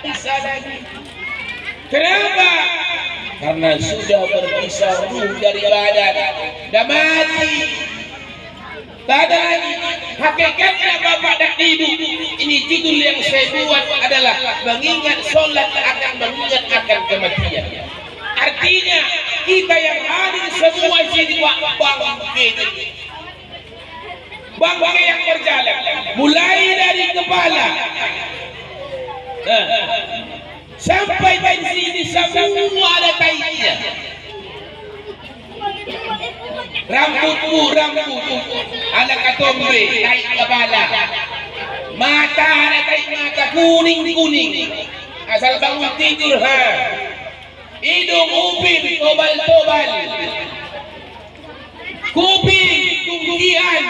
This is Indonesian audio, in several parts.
bisa lagi. Kenapa? Karena sudah berpisah ruh dari badan, dah mati. Tak ada lagi. Hakikatnya bapak dan ibu, ini judul yang saya buat adalah mengingat sholat akan mengingat akan kematian. Artinya kita yang hadir semua sini bangke yang berjalan, mulai dari kepala sampai di sini semua ada tainya. Rambut ada katombe, tai kepala, mata ada tai mata kuning, asal bangun tidur hidung upin tobal, kuping tunggian,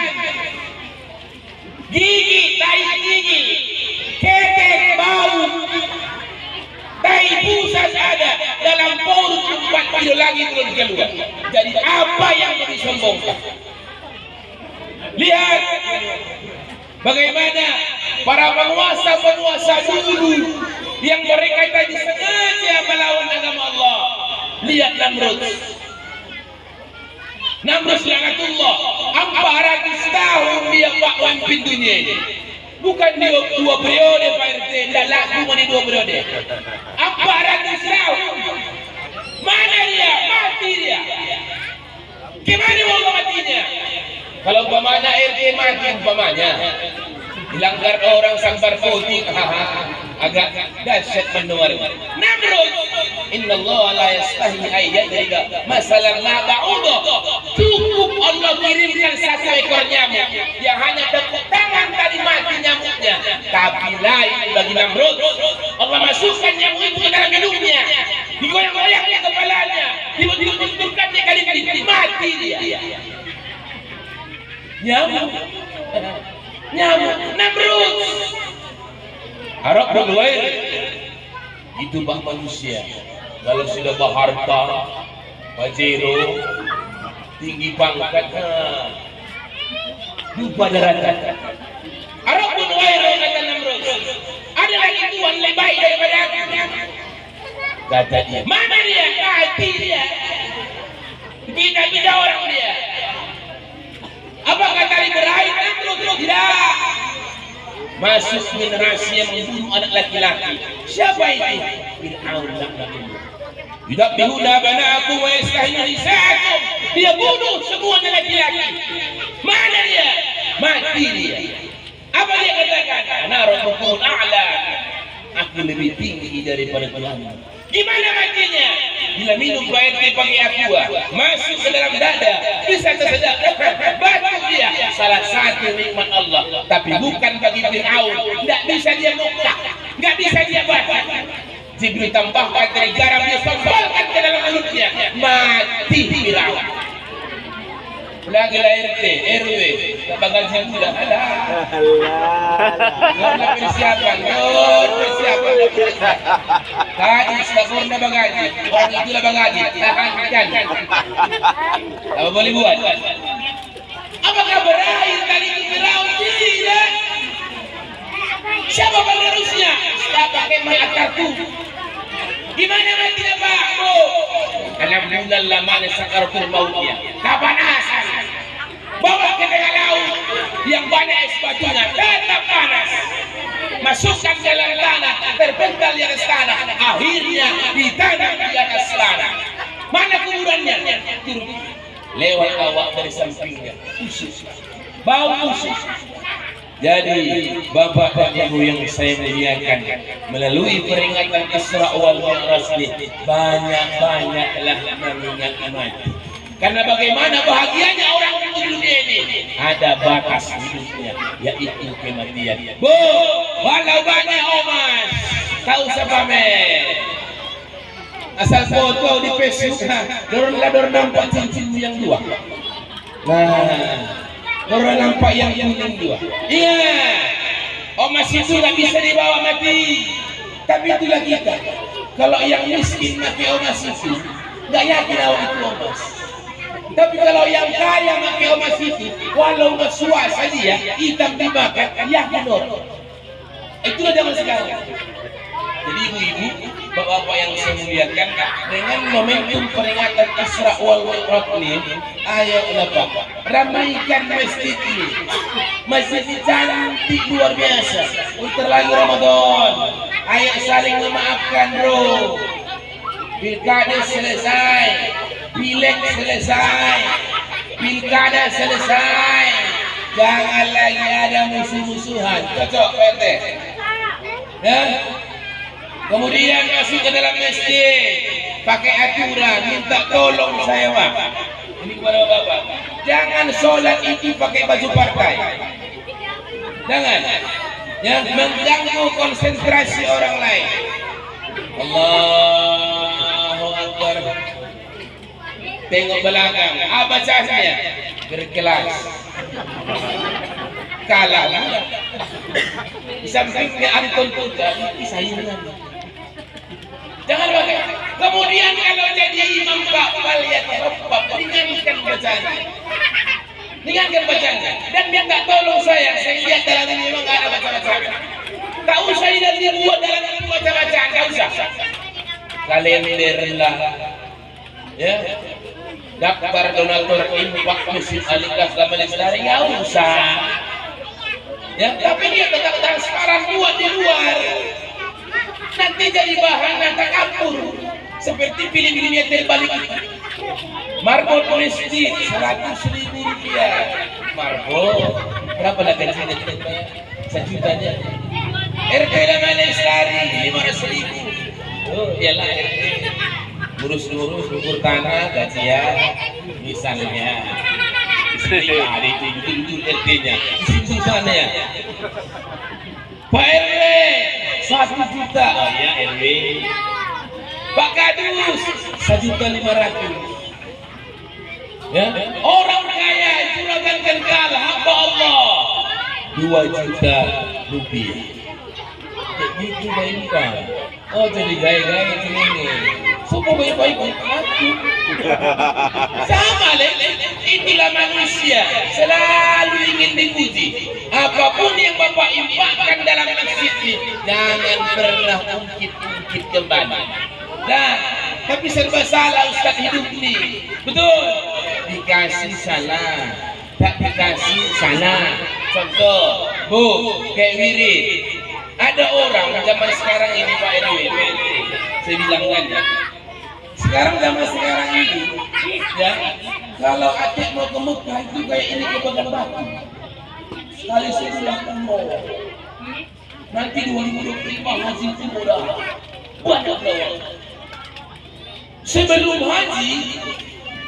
gigi tai gigi, ketek bau, tai pusat ada, dalam perut 4 kilo lagi belum keluar. Jadi apa yang mau disombongkan? Lihat bagaimana para penguasa dulu yang mereka tadi sengaja melawan agama Allah. Lihat Namrud laknatullah, 400 tahun dia memimpin dunia ini. Bukan dia 2 periode Pak RT, tidak laku di 2 periode. 400 tahun. Mana dia? Mati dia. Gimana mau matinya? Kalau umpamanya RT mati umpamanya, dilanggar orang sambar putih, agak dahsyat mendengar. Namrud, innallaha la yastahi ayyadriba masalan la ba'udah. Cukup Allah kirimkan 1 ekor nyamuk yang hanya tepuk tangan tadi mati nyamuknya. Tapi lain bagi Namrud, Allah masukkan nyamuk itu ke dalam hidungnya, digoyang-goyangnya kepalanya, dibenturkannya kali-kali, mati dia. Nyamuk Namrud. Harap berdoain itu bah manusia. Kalau sudah berharta, pajero, tinggi pangkat, lupa daratan. Harap berdoain kata Namrud. Ada lagi Tuhan lebih baik daripada aku. Kata dia, mana dia? Mati dia. Bina orang dia. Apa kata Ibrahim? Namrud tidak. Masuk generasi yang membunuh anak laki-laki. Siapa itu? Fir'aun laknatullah. Yudabbihuna bana'akum wa yastahiyuna nisa'akum. Dia bunuh semuanya laki-laki. Mana dia? Mati dia. Apa dia katakan? Ana rabbukumul a'la. Aku lebih tinggi daripada Tuhan. Gimana matinya? Bila minum PRT pakai aqua, masuk ke dalam dada, bisa tersedak, batuk dia. Salah satu nikmat Allah. Tapi bukan bagi Fir'aun. Tidak bisa dia muka, nggak bisa dia batuk. Jibril tambahkan dari garam, dia sembalkan ke dalam mulutnya, mati Fir'aun. Lagi RT, RW, bakal sudah ada. Allah persiapan, Haji sempurna bagaji, orang itulah bagaji, tahankan. Apa boleh buat? Apakah berakhir kali itu Firaun? Tidak. Siapa penerusnya? Siapa kemah akartu? Gimana matinya Pak? Alhamdulillah lamanya sakaratul mautnya. Kapanasan. Bawa ke tengah laut yang banyak es batunya, tetap panas. Masukkan dalam tanah, terpental di atas tanah, akhirnya ditanam di atas tanah. Mana kuburannya? Turun lewat awak dari sampingnya, usus, bau usus. Jadi Bapak dan Ibu yang saya muliakan, melalui peringatan Isra wal Mi'raj ini, banyak-banyaklah mengingat mati. Karena bagaimana bahagianya orang di dunia ini, ada batas hidupnya, yaitu kematian. Bu, walau banyak omas, tak usah pamer. Asal foto di Facebook, dorong nampak cincinmu yang 2. Nah, dorong nampak yang kuning 2. Iya, omas itu nggak bisa dibawa mati. Tapi itulah kita. Kalau yang miskin mati omas itu, nggak yakin awak itu omas. Tapi kalau yang kaya pakai omas itu, walau bersuasa dia hitam dimakan, yakin orang. Itulah zaman sekarang. Jadi ibu-ibu, bapak-bapak yang saya muliakan, dengan momentum peringatan Isra wal Mi'raj ini, ayo Bapak, ramaikan masjid ini. Masjid ini cantik luar biasa. Bentar lagi Ramadan. Ayo saling memaafkan, bro. Pilkada selesai, pileg selesai, pilkada selesai. Jangan lagi ada musuh-musuhan. Cocok, Pak RT? Ya? Kemudian masuk ke dalam masjid, pakai aturan, minta tolong saya, Pak. Ini kepada Bapak. Jangan sholat itu pakai baju partai. Jangan. Yang mengganggu konsentrasi orang lain. Allahu Akbar. Tengok belakang. Apa bacaannya? Berkelas. Kalah. Di sampingnya Anton Putra, ini saingan. Jangan pakai. Kemudian kalau jadi imam Pak, lihat Bapak, ringankan bacaannya. Ringankan bacaannya. Dan minta tolong saya lihat dalam ini memang nggak ada baca-bacaan. Tak usah dia buat dalam ini baca-bacaan, tak usah. Kalender lah. Ya. Daftar donatur infak Masjid Al-Ikhlas Gamal Lestari, nggak usah. Ya, tapi dia tetap transparan buat di luar. Nanti jadi bahan nata kapur. Seperti film-filmnya terbalik. Marbot Prestige 100.000 rupiah. Marbot berapa lah gajinya? 1 jutanya. RT Gamal Lestari 500.000. Oh, iyalah RT. Ngurus-ngurus ukur tanah gajian misalnya. Ada itu RT-nya. Di sana ya. Pak RW 1 juta. Oh ya RW. Pak Kadus 1.500.000. Ya. Orang kaya juragan kan kalah hamba Allah 2 juta rupiah. Begitu bayangkan. Oh jadi gaya-gaya ini. Semua baik-baik aku. Sama itulah manusia selalu ingin dipuji. Apapun yang Bapak infakkan dalam masjid ini, jangan pernah ungkit-ungkit kembali. Nah, tapi serba salah Ustaz hidup ini. Betul. Dikasih salah, tak dikasih salah. Contoh, Bu, kayak wirid. Ada orang zaman sekarang ini Pak RW, saya bilang kan ya. Sekarang zaman sekarang ini, ya, kalau adik mau ke Mekah itu kayak ini ke Pegang Batu. Sekali sebulan umroh. Nanti 2025 haji itu mudah. Banyak lawan. Sebelum haji,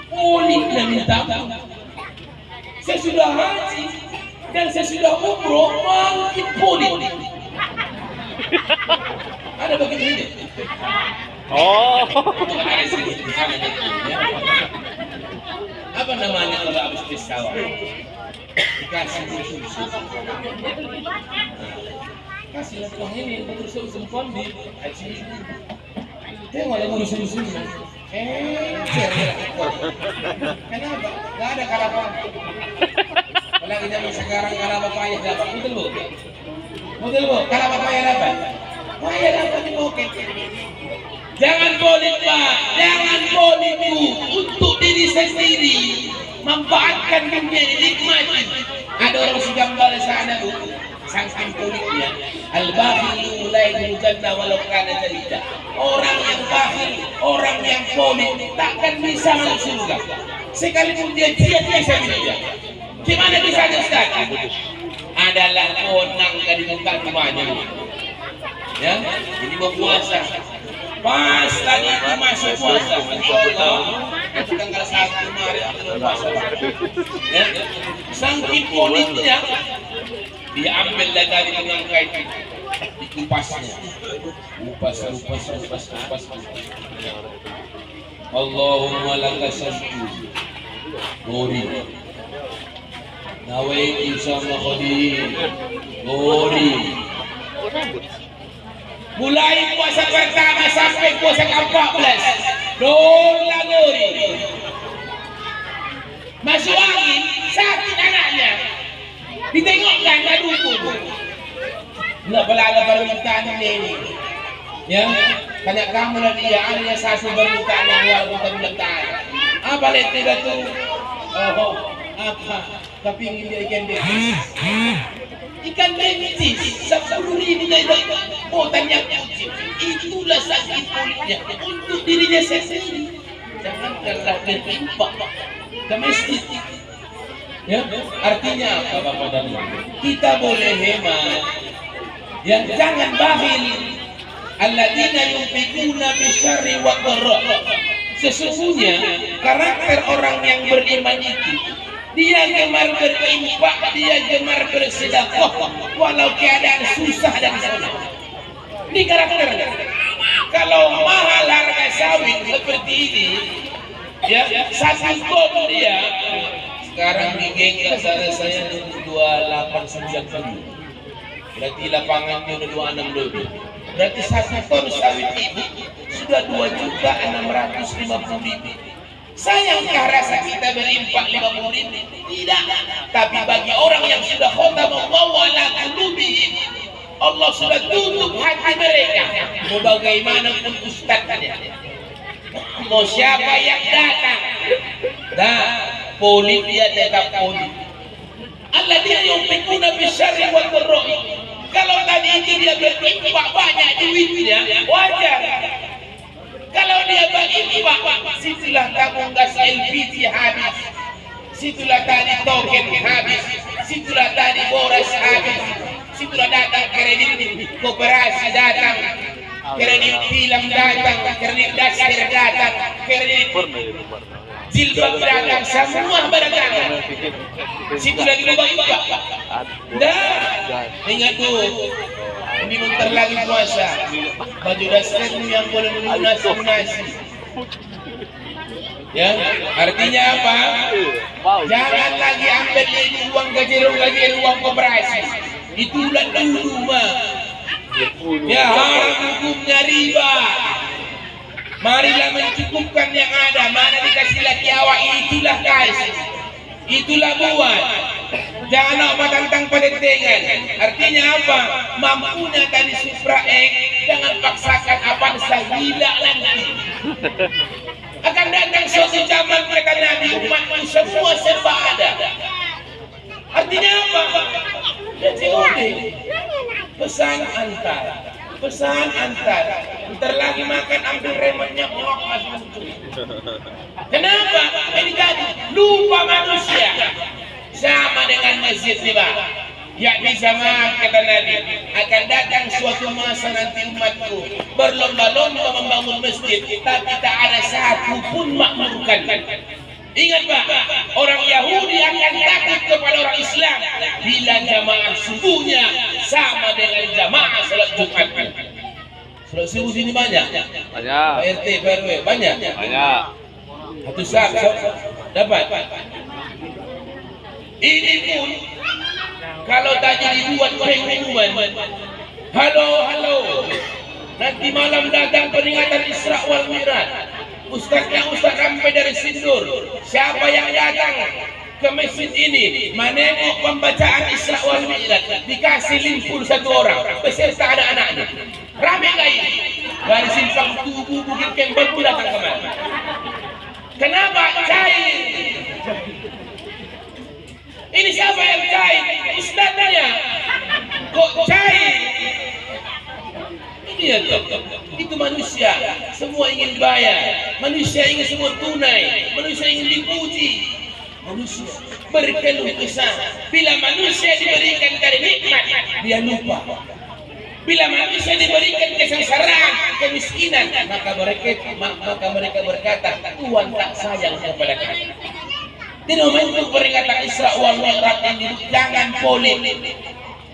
uniknya minta. Saya sudah haji dan saya sudah umroh, makin polik. Ada begitu ini. Oh. Apa namanya kalau habis pesawat? Dikasih susu. Kasih lapang ini untuk susu kondi. Tengok lagi susu. Kenapa? Gak ada kalapa. Apalagi zaman sekarang kalapa payah dapat. Betul Bu? Betul Bu? Kalapa payah dapat. Payah dapat di poket. Jangan polik Pak, jangan polik Bu. Untuk diri sendiri, manfaatkan dunia ini, nikmati. Ada orang segambal sana Bu, saking poliknya. Al-bakhil mulai jannah walau kana jalida. Orang yang bakhil, orang yang polik takkan bisa masuk surga. Sekalipun dia bisa dia. Gimana bisa Ustaz? Adalah onang dari muka rumahnya. Ya, ini mau puasa. Pas tadi masuk puasa, itu tanggal 1 Maret puasa. Ya, saking poliknya, dia ambil dari penangkai itu, dikupasnya, kupas. Allahumma laka sajdu, gori, nawaitu sama khodi, gori. Mulai puasa pertama sampai puasa ke-14 dola gori. Masuk angin, sakit anaknya. Ditengokkan, tak dukung. Nak pelanggan permintaan ini. Ya, tanya kamu lah dia, hanya satu bermukaan yang walaupun terletak. Apa letih itu? Oh, apa? Tapi ingin dia ikan detis. Ikan detis, 10.000 dari potanya kucing. Itulah sakit kulitnya untuk dirinya sendiri. Jangan karena bertimpak domestik. Ya, artinya apa Bapak dan Ibu? Kita boleh hemat. Yang jangan bakhil. Alladzina yunfiquna bisyarri wa dharra. Sesungguhnya karakter orang yang beriman itu dia gemar berinfak, dia gemar bersedekah walau keadaan susah dan sulit. Ini karakternya. Kalau mahal harga sawit seperti ini, ya satu ton dia sekarang di geng sana saya 289 berarti lapangannya udah 26 lebih. Berarti satu ton sawit ibu sudah 2.650.000. Sayangkah rasa kita berimpak 50.000? Tidak. Tapi bagi orang yang sudah khatamallahu ala qulubihim, Allah sudah tutup hati mereka. Mau bagaimanapun ustadznya, mau siapa yang datang, dah polis dia tetap polis. Alladzina yunfiquna bisyarri wad dharra. Kalau tadi itu dia berinfak banyak duitnya, wajar. Kalau dia berinfak, situlah tabung gas LPG habis, situlah tadi token habis, situlah tadi boras habis, situlah datang kredit koperasi datang, kredit film datang, kredit dasar datang, kredit jilbab datang, semua berdatang. Situ lagi lubang infak. Dah, ingat tuh. Ini bentar lagi puasa. Baju dasar yang boleh lunasi. Ya, artinya apa? Jangan lagi ambil ini uang gaji uang koperasi. Itulah dulu mah. Ya, haram hukumnya riba. Marilah mencukupkan yang ada. Mana dikasih laki awak, itulah kasih. Itulah buat. Jangan nak tentang penentengan. Artinya apa? Mampunya tadi supraek. Jangan paksakan apa sahila lagi. Akan datang suatu zaman kata Nabi, umatmu semua serba ada. Artinya apa? Jadi pesan antar. Pesan antar. Ntar lagi makan ambil remote-nya Kenapa? Ini jadi lupa manusia. Sama dengan masjid riba. Yakni zaman kata Nabi, akan datang suatu masa nanti umatku berlomba-lomba membangun masjid, tapi tak ada satu pun makmurkan. Ingat Pak, orang Yahudi akan takut kepada orang Islam bila jamaah subuhnya sama dengan jamaah salat Jumat. Salat subuh sini banyak. Banyak. Pak RT, Pak RW banyak. Banyak. Satu sab dapat. Ini pun kalau tadi dibuat pengumuman, halo, nanti malam datang peringatan Isra wal Mi'raj. Ustaz sampai dari Sindur. Siapa yang datang ke masjid ini menengok pembacaan Isra wal Mi'raj, dikasih limpul satu orang beserta anak-anaknya. Rame gak ini? Dari simpang tubuh Bukit Kembang datang kemari. Kenapa? Cair. Ini siapa yang cair? Ustaznya. Kok cair? Ini ya itu manusia. Semua ingin bayar. Manusia ingin semua tunai. Manusia ingin dipuji. Manusia berkeluh kesah. Bila manusia diberikan dari nikmat, dia lupa. Bila manusia diberikan kesengsaraan, kemiskinan, maka mereka berkata, Tuhan tak sayang kepada kami. Di momentum peringatan Isra wal Mi'raj ini jangan polik.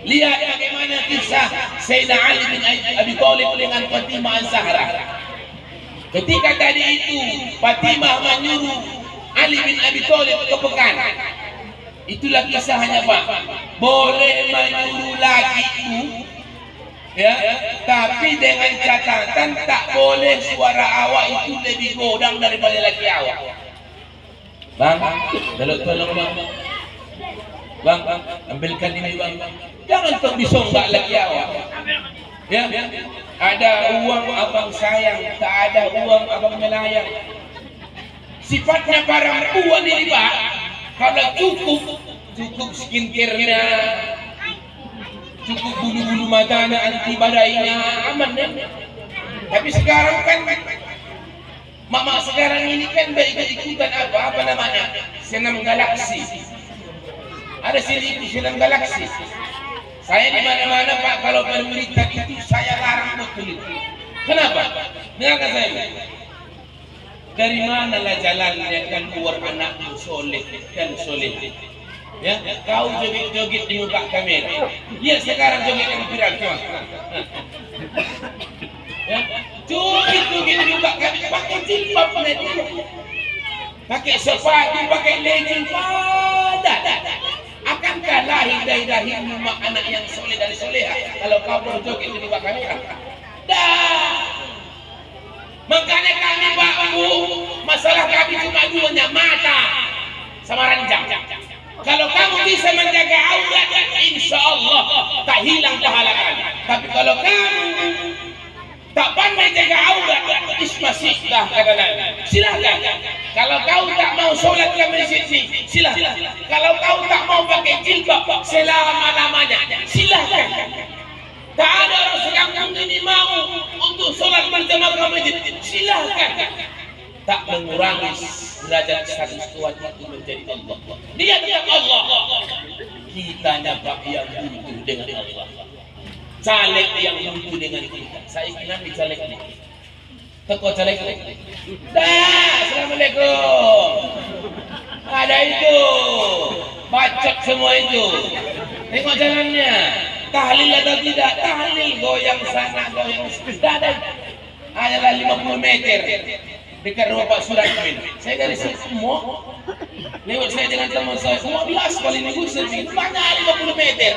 Lihat bagaimana kisah Sayyidina Ali bin Abi Thalib dengan Fatimah Az-Zahra. Ketika tadi itu Fatimah menyuruh Ali bin Abi Thalib ke pekan. Itulah kisahnya Pak. Boleh menyuruh laki itu, ya, tapi dengan catatan tak boleh suara awak itu lebih godang daripada laki awak. Bang, tolong bang, ambilkan ini bang. Jangan kau disonggak lagi awak. Ya, Ada uang abang sayang, tak ada uang abang melayang. Sifatnya para perempuan ini Pak, kalau cukup skincare-nya, cukup bulu-bulu matanya, anti badainya, aman ya. Tapi sekarang kan mama sekarang ini kan ikut-ikutan apa namanya, senam galaksi. Ada senam galaksi. Saya di mana-mana Pak, kalau berberita itu saya larang betul itu. Kenapa? Dengarkan saya. Dari manalah jalannya kan keluar anakmu soleh dan soleh. Ya, kau joget-joget di muka kamera. Ya, sekarang joget yang viral cuma. Ya, joget-joget di muka kamera pakai jilbab nanti. Pakai sepatu, pakai legging pada. Akankah lahir dari rahim anak yang soleh dan soleha kalau kau berjoget di muka kamera? Dah. Makanya kami Pak Bu, masalah kami cuma duanya mata sama ranjang. Kalau kamu bisa menjaga aurat, insya Allah tak hilang pahala kami. Tapi kalau kamu tak pandai jaga aurat, ismasihlah kadang-kadang. Silahkan. Kalau kau tak mau sholat ke masjid ini, silahkan. Kalau kau tak mau pakai jilbab selama-lamanya, silahkan. Tak ada orang sekampung ini mau untuk sholat berjamaah ke masjid, silahkan. Tak mengurangi derajat status kuatnya menjadi Allah. Dia tetap Allah. Kitanya Pak yang butuh dengan Allah. Caleg yang butuh dengan kita. Saya ingin dicaleg ini. Teko caleg. Dah, assalamualaikum. Ada itu, bacot semua itu. Tengok jalannya. Tahlil atau tidak? Tahlil, goyang sana, goyang sini. Ada. Hanyalah 50 meter dekat rumah Pak Suratmin. Saya dari sini semua. Lewat saya dengan teman saya, 15 kali minggu sering. Banyak 50 meter.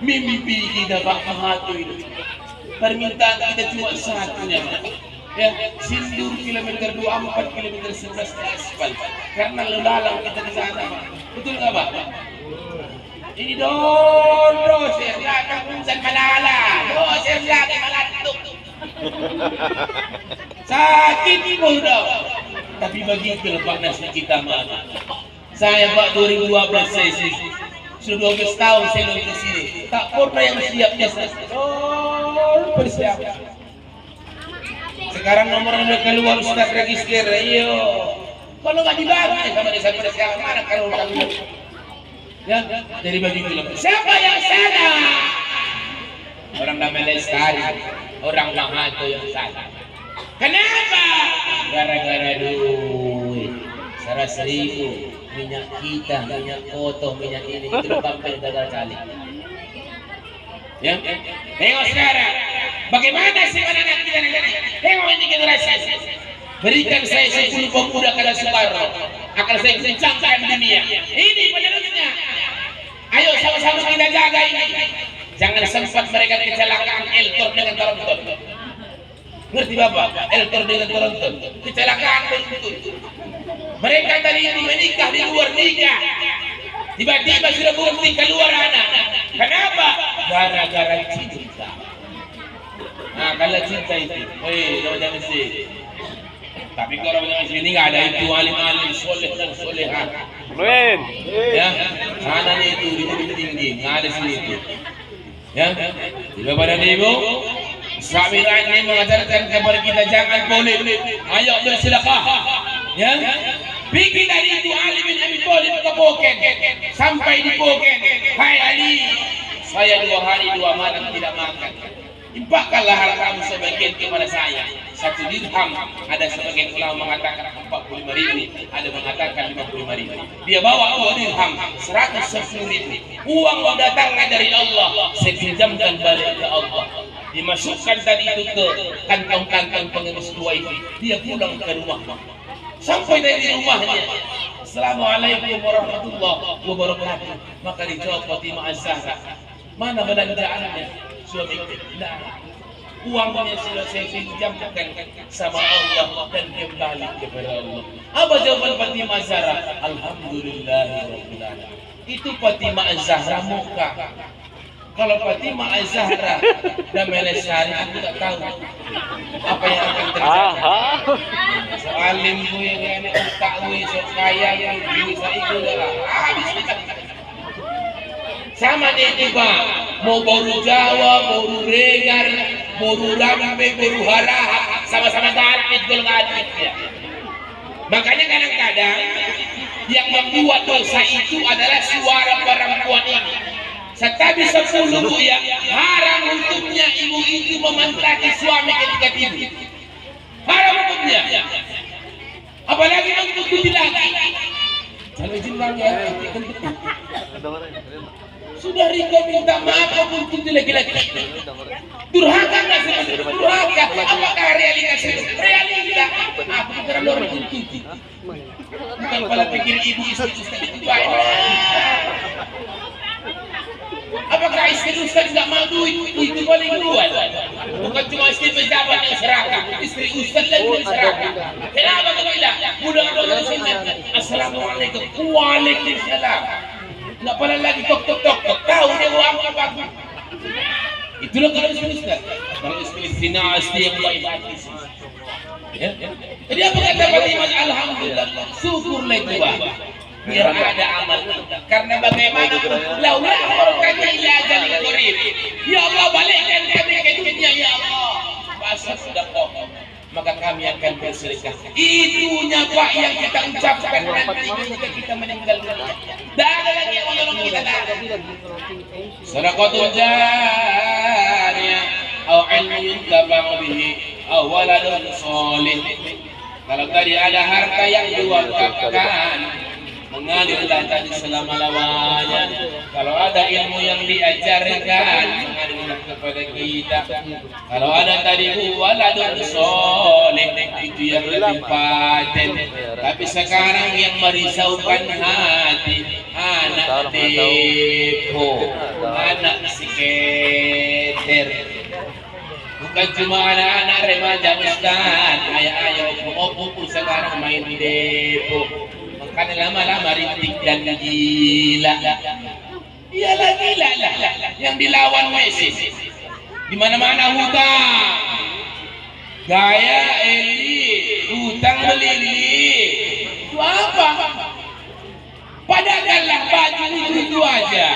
Mimpi kita Pak Mahathir itu. Permintaan kita cuma satunya. Ya, sindur kilometer 24, kilometer 11 di aspal. Karena lelalang kita di sana. Betul nggak Pak? Ini doser belakang Unsan Malala, doser belakang Malatuk. Sakit pun dong. Tapi begitu Pak nasib kita Pak. Saya Pak 2012 saya sudah 12 tahun saya lulus di sini. Tak pernah yang siapnya persiapan. Sekarang nomornya keluar Ustaz register. Ayo. Kalau nggak dibagi sama desa persiapan mana kalau udah ya, dari bagi film. Siapa yang salah? Orang Damai Lestari, orang Mahathir yang salah. Kenapa? Gara-gara duit. 100.000 minyak kita, minyak kotor, minyak ini itu pampel gagal kali. Ya, tengok sekarang. Bagaimana sih anak kita negara? Tengok ini generasi. Berikan saya 10 pemuda kada Soekarno, akan saya kencangkan dunia. Ini penerusnya. Ayo sama-sama kita jaga ini. Jangan sempat mereka kecelakaan Eltor dengan Toronton. Ngerti Bapak? Eltor dengan Toronton. Kecelakaan betul. Mereka tadi itu menikah di luar nikah. Tiba-tiba sudah berhenti keluar anak. Kenapa? Gara-gara cinta. Nah, kalau cinta itu, jangan sih. Tapi kalau orang sini nggak ada itu alim-alim soleh dan soleha. Ya, sana itu di tinggi, nggak ada sini itu. Ya, tidak pada ibu. Sahabat ini mengajarkan kepada kita jangan boleh. Ayo bersedekah. Ya, bikin dari itu alim bin Abi Thalib ke Boken sampai di Boken. Hai Ali, saya 2 hari 2 malam tidak makan. Impakkanlah hartamu sebagian kepada saya. 1 dirham, ada sebagian ulama mengatakan 45.000, ada mengatakan 55.000. Dia bawa 2 dirham, 110.000. Uang datangnya dari Allah, saya pinjamkan balik ke Allah. Dimasukkan tadi itu ke kantong-kantong pengemis 2 itu. Dia pulang ke rumah. Sampai dari rumahnya, Assalamualaikum warahmatullahi wabarakatuh. Maka dijawab Fatimah Az-Zahra, mana belanjaannya? Suami tidak, uangnya sudah saya pinjamkan sama Allah dan kembali kepada Allah. Apa jawaban Fatimah Az-Zahra? Alhamdulillahirabbil alamin. Itu Fatimah Az-Zahra muka. Kalau Fatimah Az-Zahra dan Melesari aku tak tahu apa yang akan terjadi. Soalim bu yang ini tak so kaya yang bisa itu adalah habis kita. Sama dia juga mau baru Jawa, baru Regar, baru Rambe, baru Haraha, sama-sama garis golongannya. Makanya kadang-kadang yang membuat dosa itu adalah suara perempuan ini. Setabi 10 bu ya, haram untuknya ibu itu memantaki suami ketika tidur. Haram untuknya. Apalagi untuk cuci lagi. Kalau izin bang ya, sudah Riko minta maaf aku untuk lagi-lagi. Durhaka nggak sih? Durhaka. Apakah realitas itu? Realita. Aku bukan orang tuntut. Bukan kepala pikir ibu istri itu baik. Apakah istri Ustaz tidak mau duit? Itu paling luar. Bukan cuma istri pejabat yang serakah, istri Ustaz lagi yang serakah. Kenapa kau bilang? Mudah-mudahan sini. Assalamualaikum. Waalaikumsalam. Nggak pernah lagi tok. Tahu dia uang apa? Itulah kalau istri Ustaz. Kalau istri nasi yang baik hati. Ya. Jadi apa kata Fatimah? Alhamdulillah. Syukurlah itu bah. Biar ada amal kita. Karena bagaimana laulah kami ila ajalin qarib. Ya Allah balikkan kami ke dunia ya Allah. Pasal sudah kok. Maka kami akan bersedekah. Itunya Pak yang kita ucapkan nanti ketika kita meninggal dunia. Tidak ada lagi yang menolong kita. Sedekahul jariyah atau ilmu yuntafa'u bihi atau waladun shalih. Kalau tadi ada harta yang diwakafkan, mengalirlah tadi selama-lamanya. Kalau ada ilmu yang diajarkan, mengalirlah kepada kita. Kalau ada tadi waladun sholih, itu yang lebih paten. Tapi sekarang yang merisaukan hati, anak depo, anak siketer. Bukan cuma anak-anak remaja Ustaz, ayah-ayah opo sekarang main di depo. Karena lama-lama rintik dan gila. Iyalah gila lah. Yang dilawan Messi. Di mana-mana hutang. Gaya elit, hutang melili. Itu apa? Padahallah baju itu aja.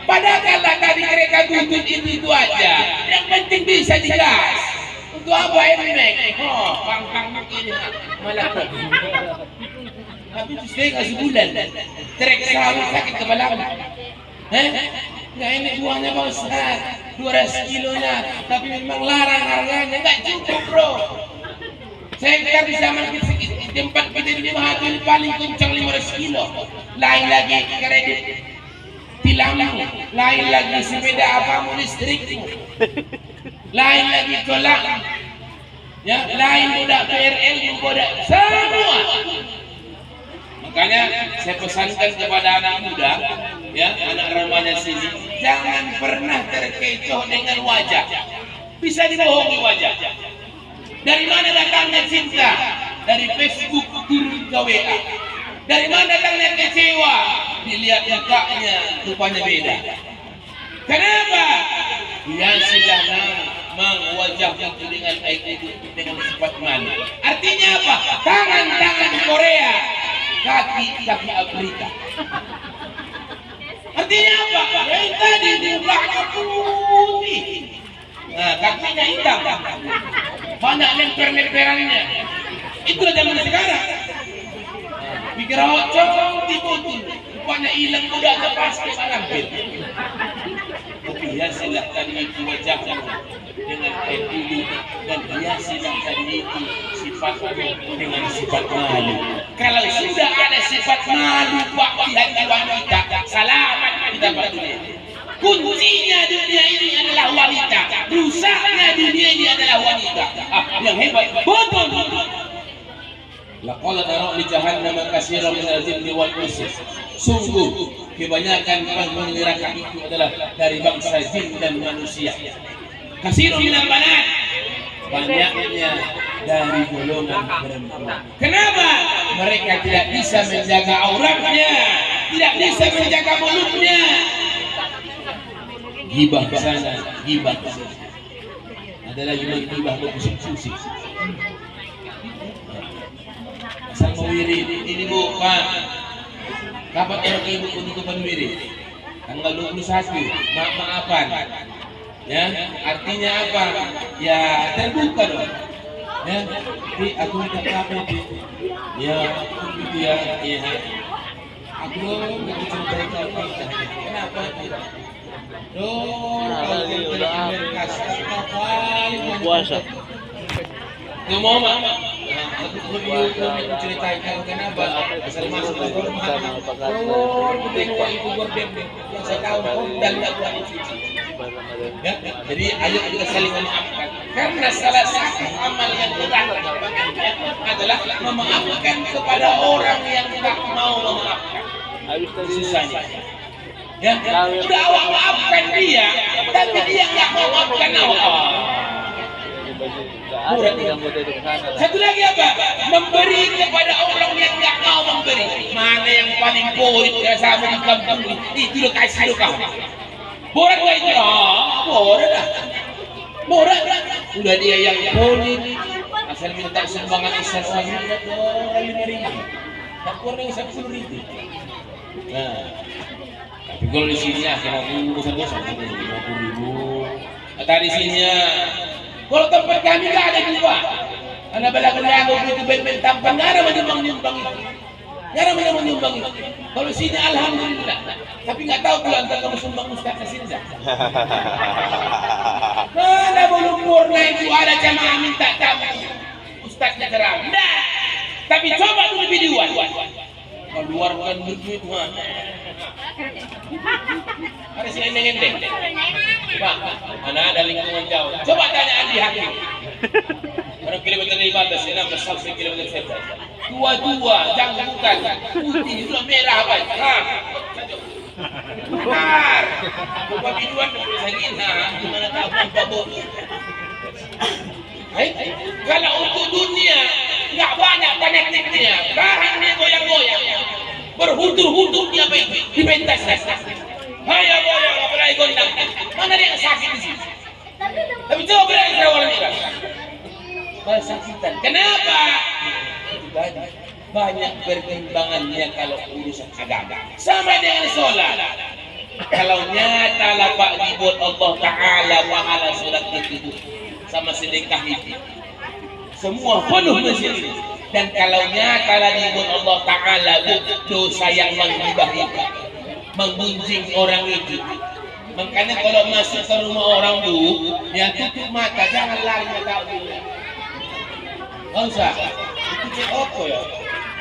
Padahallah tadi mereka tuntut itu aja. Yang penting bisa digas. Untuk apa emek? Oh, pang-pang begini malah. Tapi saya nggak sebulan, trek sawit sakit kepala. Nggak ini buahnya Pak Ustaz, 200 kilonya, tapi memang larang harganya, nggak cukup bro. Saya kira di zaman tempat kita di Mahathir paling kencang 500 kilo. Lain lagi kredit tilammu, lain lagi sepeda apamu listrikmu, lain lagi tolak, ya lain budak PRL, budak semua. Makanya saya pesankan kepada anak muda, ya anak remaja sini, jangan pernah terkecoh dengan wajah. Bisa dibohongi wajah. Dari mana datangnya cinta? Dari Facebook turun ke WA. Dari mana datangnya kecewa? Dilihat mukanya, rupanya beda. Kenapa? Hiasilah wajah itu dengan air itu dengan sifat malu. Artinya apa? Tangan-tangan Korea, kaki Afrika. Artinya apa? Yang tadi mukanya putih, nah kakinya hitam, banyak lemper-lemperannya. Itulah zaman sekarang. Pikir awak cantik betul, rupanya hilang mudanya pasti malampir. Hiasilah tadi itu wajahmu dengan air dulu, dan hiasilah tadi itu sifatmu dengan sifat malu. Kalau sudah ada sifat malu Pak di hati wanita, selamat kita Pak dunia. Kuncinya dunia ini adalah wanita, rusaknya dunia ini adalah wanita. Yang hebat betul. Laqad nara li jahannam katsiran min al-jinni wal insi. Sungguh kebanyakan penghuni neraka itu adalah dari bangsa jin dan manusia. Katsirun minal banat, banyaknya dari golongan perempuan. Kenapa? Mereka tidak bisa menjaga auratnya, tidak bisa menjaga mulutnya. Gibah ke sana, gibah ke sini. Ada lagi gibah berkusik-kusik. Asal mau wirid, ini Bu, Pak. Kapan orang ibu penutupan wirid? Tanggal 21, maaf-maafan. Ya, artinya apa? Ya, terbuka dong. Ya, tapi aku minta apa itu? Ya, gitu ya. Ya. Aku nggak cerita apa. Kenapa? Kalau puasa. Nggak mau mama. Aku ceritain kenapa? Asal masuk ke rumah. Oh, tengok itu gorden. Saya tahu dan nggak buat cuci. Ya, jadi ayo kita saling memaafkan. Karena salah satu amal yang berat adalah memaafkan kepada orang yang tak mau memaafkan. Susahnya. Ya, udah awak maafkan dia, tapi dia nggak mau maafkan awak. Satu lagi apa? Memberi kepada orang yang nggak mau memberi. Mana yang paling borit sama di kampung ini? Itu lo kasih lo kau. Borat gak itu? Borat lah. Borat lah. Udah dia yang bolit. Asal minta sumbangan isar uangnya 5.000. Tak kurang 10.000. Nah, tapi kalau di sini akhirnya aku bosan-bosan 50.000. Tadi sininya. Kalau tempat kami nggak ada juga. Anak belagu-belagu itu ben-ben tampan nggak ada menyumbang-nyumbang itu. Nggak ada menyumbang-nyumbang itu. Kalau sini alhamdulillah. Tapi nggak tahu tuh antara kamu sumbang ustaz ke sini dah. Mana belum purna itu ada jamaah minta kamu ustaznya ceramah. Nah, tapi coba dulu videoan. Keluarkan duit mana? Ada sini endeng-endeng. Pak, mana ada lingkungan jauh. Coba tanya Andi Hakim. Orang kilometer 15, 16 sampai kilometer 17. Tua-tua, jangan bukan. Putih, sudah merah apa? Nah, benar. Bapak biduan sakit. Nah, gimana tahu Pak Bo? Kalau untuk dunia nggak banyak penyakitnya. Bahan dia goyang-goyang. Berhuntur-huntur dia di pentas. Haya goyang, apalagi gondang. Mana dia yang sakit di sini? Tapi coba berani terawal merah. Kesakitan. Kenapa? Banyak pertimbangannya kalau urusan agama. Sama dengan sholat. Kalau nyata lapak dibuat Allah Ta'ala pahala sholat itu sama sedekah itu. Semua penuh di sini. Dan kalau nyata dibuat Allah Ta'ala dosa yang menggibah itu, menggunjing orang itu. Makanya kalau masuk ke rumah orang Bu, yang tutup mata, jangan lari mata dulu. Nggak usah. Itu cek apa ya?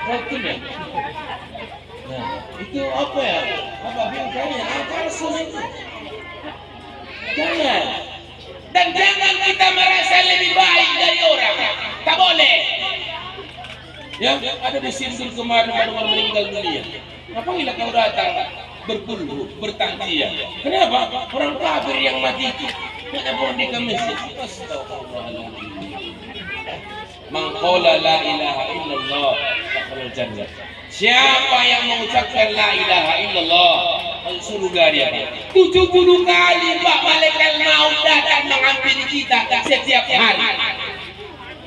Rotun ya? Nah, itu apa ya? Apa bingkainya? Apa rasanya itu? Jangan. Dan jangan kita merasa lebih baik dari orang. Tak boleh. Ya, ada di sindur kemarin baru meninggal dunia. Ngapain kau datang berpuluh, bertangkiah? Kenapa? Orang kafir yang mati itu tidak boleh di masjid. Astagfirullahaladzim. Man qala la ilaha illallah dakhala jannah. Siapa yang mengucapkan la ilaha illallah masuk surga dia. 70 kali Pak malaikat maut datang mengambil kita setiap hari.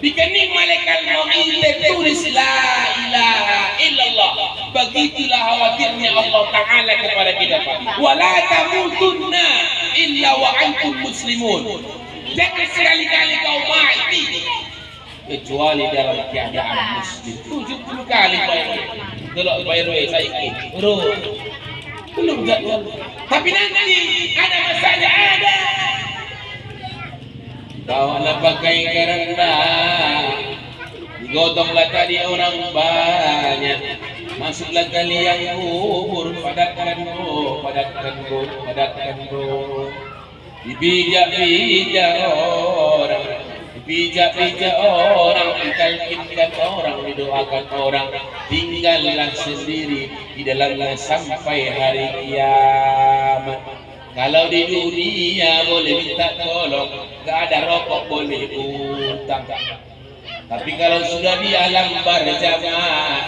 Di kening malaikat maut itu tertulis la ilaha illallah. Begitulah khawatirnya Allah Ta'ala kepada kita. Wa la tamutunna illa wa antum muslimun. Jangan sekali-kali kau mati kecuali dalam keadaan muslim. 70 kali delok bayar saya belum jadwal. Tapi nanti ada masanya ada. Kau nak pakai keranda, digotonglah tadi orang banyak. Masuklah kalian kubur, padatkan bro. Dibijak-bijak orang. Bijak-bijak orang, ditalkinkan orang, didoakan orang, tinggallah sendiri di dalamnya sampai hari kiamat. Kalau di dunia boleh minta tolong, gak ada rokok boleh utang. Tapi kalau sudah di alam berjamaah,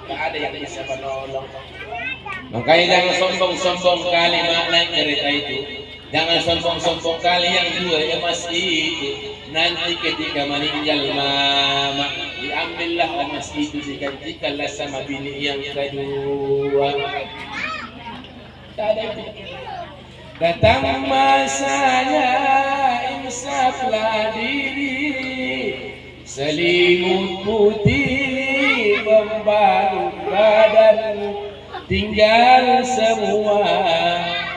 gak ada yang bisa menolong. Makanya jangan sombong-sombong kali makna cerita itu. Jangan sombong-sombong kali yang dua emas itu. Nanti ketika meninggal mama, diambillah emas itu digantikanlah sama bini yang kedua. Datang masanya insaflah diri, selimut putih membalut badanmu. Tinggal semua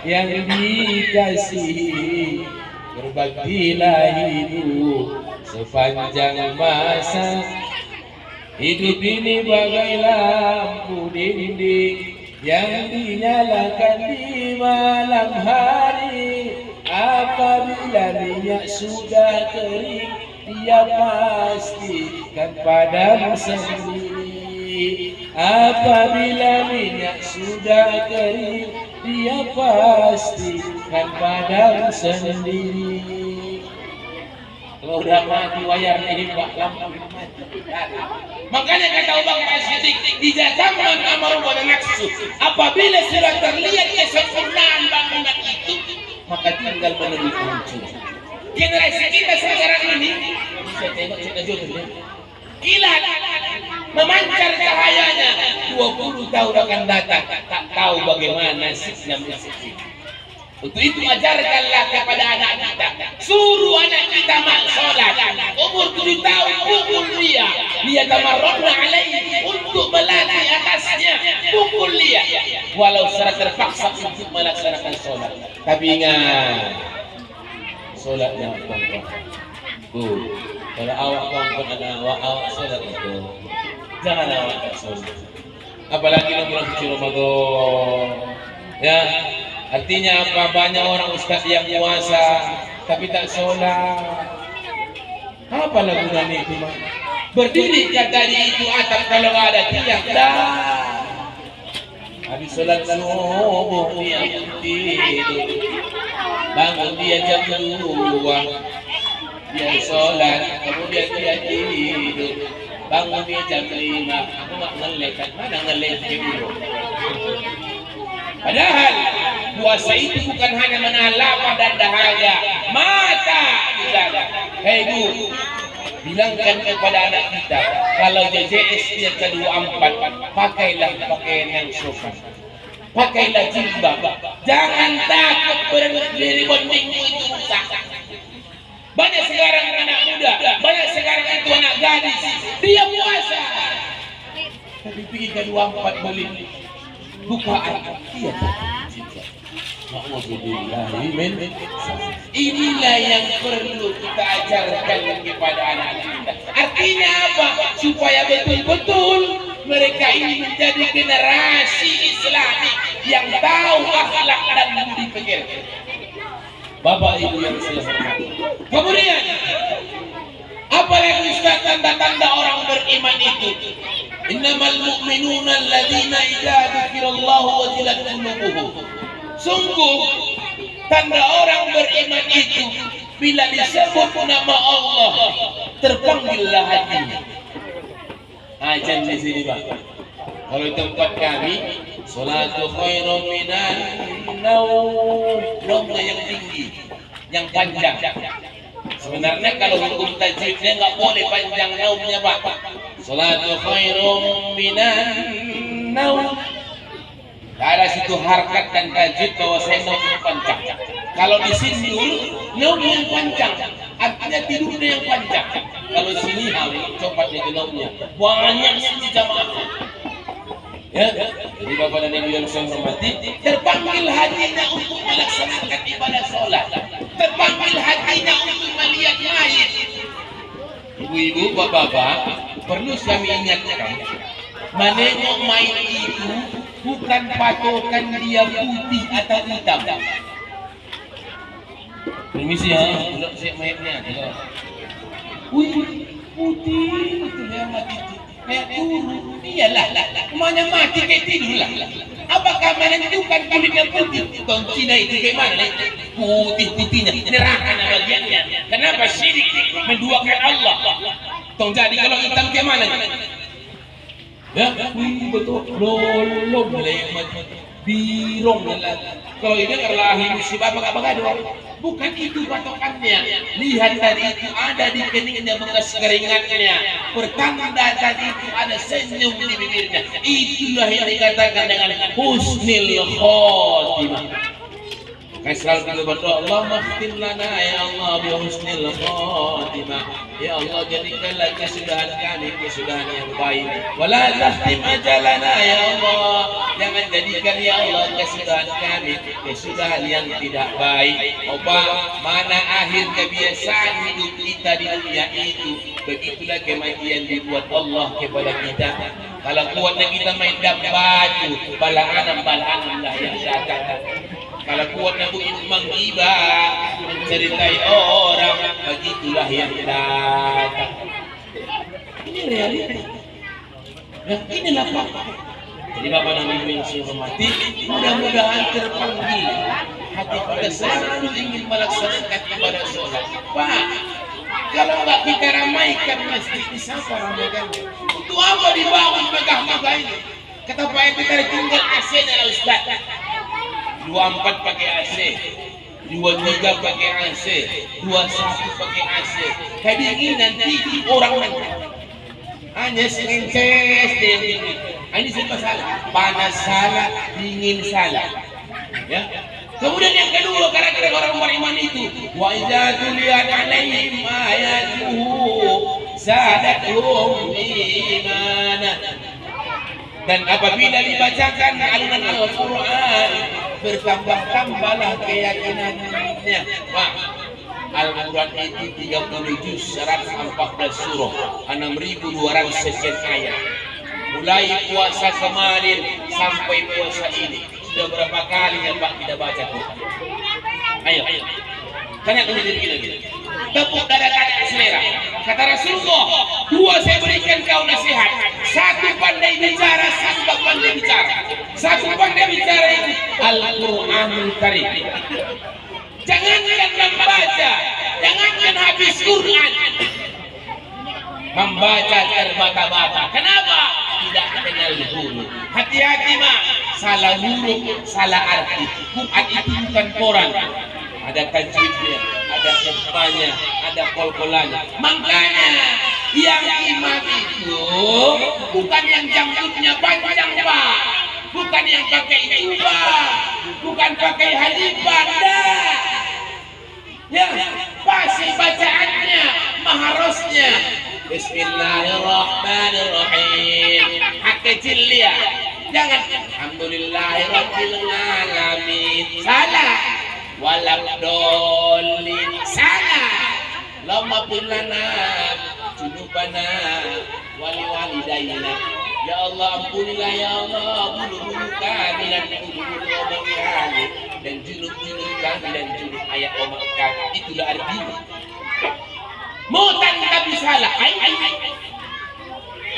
yang dikasihi, berbaktilah hidup sepanjang masa. Hidup ini bagai lampu dinding yang dinyalakan di malam hari. Apabila minyak sudah kering, dia pastikan padamu sendiri. Apabila minyak sudah kering, dia pastikan padamu sendiri. Kalau udah mati wayar ini Pak, lampu mati. Makanya kata Abubakar As-Siddiq, di zaman amar wa nafsu, apabila sudah terlihat kesempurnaan bangunan itu, maka tinggal menunggu kehancuran. Generasi kita sekarang ini, saya tengok kita jodoh, kilat memancar cahayanya. 20 tahun akan datang, tak tahu bagaimana nasibnya musik. Untuk itu ajarkanlah kepada anak kita, suruh anak kita sholat. Umur 7 tahun pukul dia tamarrabna alaihi, untuk melatih atasnya, pukul dia walau secara terpaksa untuk melaksanakan sholat. Tapi ingat, sholatnya kongkong. Kalau awak kongkong ada awak sholat itu, jangan awak tak sholat. Apalagi bulan suci Ramadan, ya. Artinya apa? Banyak orang ustaz yang puasa tapi tak sholat. Apa lagunya itu? Berdiri tadi itu atap kalau ada tiang dah. Habis sholat subuh dia tidur, bangun dia jam 2, dia sholat, kemudian dia tidur, bangun dia jam 5. Aku mak ngelek, mana ngelek dulu. Padahal puasa itu bukan hanya menahan lapar dan dahaga, mata juga. Hei Bu, bilangkan kepada anak kita, kalau JJS yang ke-24, pakailah pakaian yang sopan, pakailah jilbab, jangan takut berdiri bondingmu itu rusak. Banyak sekarang anak muda, banyak sekarang itu anak gadis, dia puasa, tapi pergi ke-24 boleh bukaan, iya tak. Inilah yang perlu kita ajarkan kepada anak kita. Artinya apa? Supaya betul-betul mereka ini menjadi generasi Islami yang tahu akhlak dan budi pekerti. Bapak Ibu yang saya hormati. Kemudian, apalagi Ustaz tanda-tanda orang beriman itu? Innamal mu'minuna alladzina idza dzukirallahu wajilat qulubuhum. Sungguh tanda orang beriman itu bila disebut nama Allah terpanggillah hatinya. Ajan di sini Pak. Kalau di tempat kami, salatu khairum minan naum, naumnya yang tinggi, yang panjang. Sebenarnya kalau hukum tajwidnya nggak boleh panjang naumnya Pak. Salatu khairum minan naum. Ada situ harkat dan tajwid bahwa saya naum yang panjang. Kalau di sini naum yang panjang, artinya tidurnya yang panjang. Kalau sini coba jadi naumnya banyak sini jamaah. Ya, jadi Bapak dan Ibu yang saya hormati, terpanggil hatinya untuk melaksanakan ibadah sholat, terpanggil hatinya untuk melihat mayit. Ibu-ibu, bapak-bapak, perlu kami ingatkan, menengok mayit itu bukan patokan dia putih atau hitam. Permisi ya, untuk siap mayatnya. Putih itu yang mati itu. Kayak turun, iyalah, semuanya mati kayak tidur lah. Apakah menentukan kulitnya putih? Tong Cina itu kayak mana? Putih-putihnya, neraka bagiannya. Kenapa syirik menduakan Allah? Tong jadi kalau hitam kayak mana? Ya, betul, lolong mulai birong kalau ini lahir musibah apa doang. Bukan itu patokannya. Lihat tadi itu ada di keningnya bekas keringatnya. Pertanda tadi itu ada senyum di bibirnya. Itulah yang dikatakan dengan husnul khotimah. Kaya selalu kita berdoa, Allahumma khtim lana ya Allah bi husnil khotimah. Ya Allah jadikanlah kesudahan kami kesudahan yang baik. Wala takhtim ajalana ya Allah. Jangan jadikan ya Allah kesudahan kami kesudahan yang tidak baik. Opa, mana akhir kebiasaan hidup kita di dunia itu. Begitulah kematian dibuat Allah kepada kita. Kalau kuatnya kita main baju, balaan lah yang datang. Kalau kuatnya begitu menggibah, menceritai orang, begitulah yang datang. Ini realita. Nah, inilah fakta. Jadi Bapak dan Ibu yang saya hormati, mudah-mudahan terpanggil hati kita selalu ingin melaksanakan ibadah sholat. Pak, kalau nggak kita ramaikan masjid di siapa ramaikan? Untuk apa dibangun megah-megah ini? Kata Pak Edi tadi tinggal AC-nya Ustaz. 24 pakai AC, 23 pakai AC, 21 pakai AC. Kedinginan nanti orang nanti hanya serinces dingin. Ini serba salah. Panas salah, dingin salah. Ya. Kemudian yang kedua karakter orang beriman itu, wa idza tuliyat alaihim ayatuhu zadatuhum imanan. Dan apabila dibacakan alunan Al-Quran, bertambah-tambahlah keyakinannya. Pak, Al-Quran itu 30 juz, 114 surah, 6.200 sekian ayat. Mulai puasa kemarin sampai puasa ini, sudah berapa kali ya Pak kita baca Quran? Ayo, tanya ke diri kita. Tepuk dada kanan selera. Kata Rasulullah, 2 saya berikan kau nasihat. 1 pandai bicara, 1 tak pandai bicara. 1 pandai bicara itu Al-Quranul Karim. Jangankan membaca, jangankan habis Quran, membaca terbata-bata. Kenapa? Tidak kenal huruf. Hati-hati mak, salah huruf, salah arti. Quran itu bukan koran. Ada tajwidnya, ada hikmahnya, ada kol-kolannya. Makanya yang imam itu bukan yang janggutnya panjang Pak, bukan yang pakai jubah, bukan pakai halifah, ya pasti bacaannya, maharosnya. Bismillahirrahmanirrahim. Hak kecil dia. Jangan Alhamdulillahirabbil alamin. Salah. Walam dolin salah. Lama pilana junubana wali walidaina. Ya Allah ampunilah ya Allah bulu-bulu kami dan bulu-bulu omak kami dan junub-junub kami dan junub ayat omak kami. Itulah artinya. Mau tapi salah.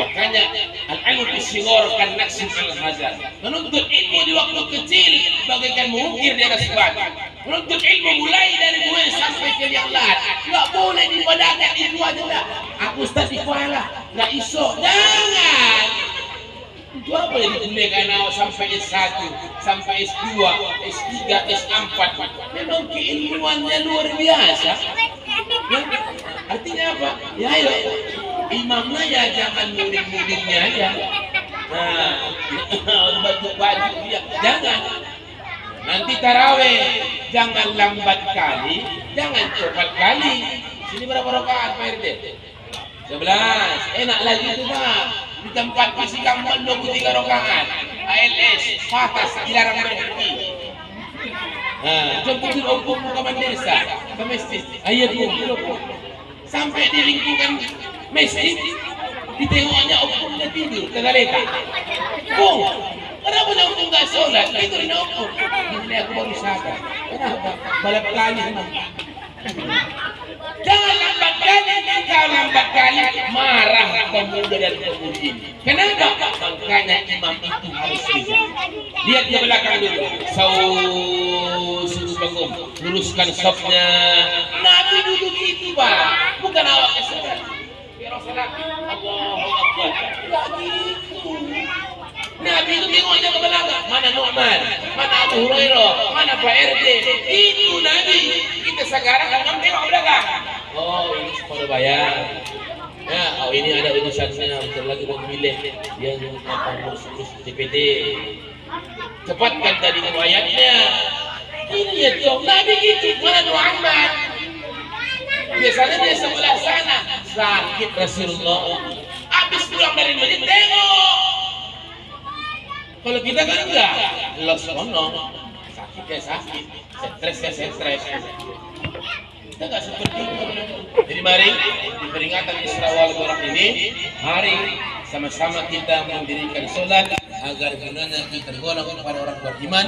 Makanya al-ilmu bisyghar kan naqsim al-hazar. Menuntut ilmu di waktu kecil bagaikan mengukir di atas batu. Menuntut ilmu mulai dari mulai sampai ke yang lain. Enggak boleh dipadakan itu aja dah. Aku ustaz di kuala, enggak iso. Jangan. Itu apa yang dikuliahkan awak sampai S1, sampai S2, S3, S4. Memang keilmuannya luar biasa. Ya, artinya apa? Ya ayo, imamnya ya jangan murid-muridnya aja. Nah, baju dia jangan. Nanti taraweh jangan lambat kali, jangan cepat kali. Sini berapa rakaat Pak RT? 11. Enak lagi itu Pak. Di tempat masih gampang 23 rakaat. ALS, patas, dilarang berhenti. Nah, jemput hukum ke madrasah, ke masjid. Ayo kumpul. Sampai di lingkungan masjid, ditengoknya hukum udah tidur, tergeletak. Bung, kenapa hukum nggak sholat? Tidur hukum. Ini aku baru sadar. Kenapa? Balap kali. Jangan lambat kali, kalau lambat kali marah pemuda dan pemudi. Kenapa? Makanya imam itu harus rizal. Lihat di belakang dulu. Suruh bangun, luruskan sopnya. Nabi duduk itu Pak, bukan awak keserat. Ya Rasulullah, Allahu Akbar. Enggak gitu. Nabi itu tengoknya ke belakang, mana Nu'man, mana Abu Hurairah, mana Pak RT. Itu Nabi. Kita sekarang kan tengok ke belakang. Oh, ini semua bayar. Ya, oh ini ada urusannya, bentar lagi mau milih yang ngurus DPD. Cepatkan tadi ayatnya. Ini ya dong, Nabi gitu, mana Muhammad? Biasanya dia sebelah sana, sakit Rasulullah. Habis pulang dari masjid, tengok. Kalau kita kan enggak, los kono, sakit ya sakit, stres ya stres. Kita nggak seperti itu. Jadi mari di peringatan Isra wal Mi'raj ini, mari sama-sama kita mendirikan sholat agar gunanya kita tergolong kepada orang beriman.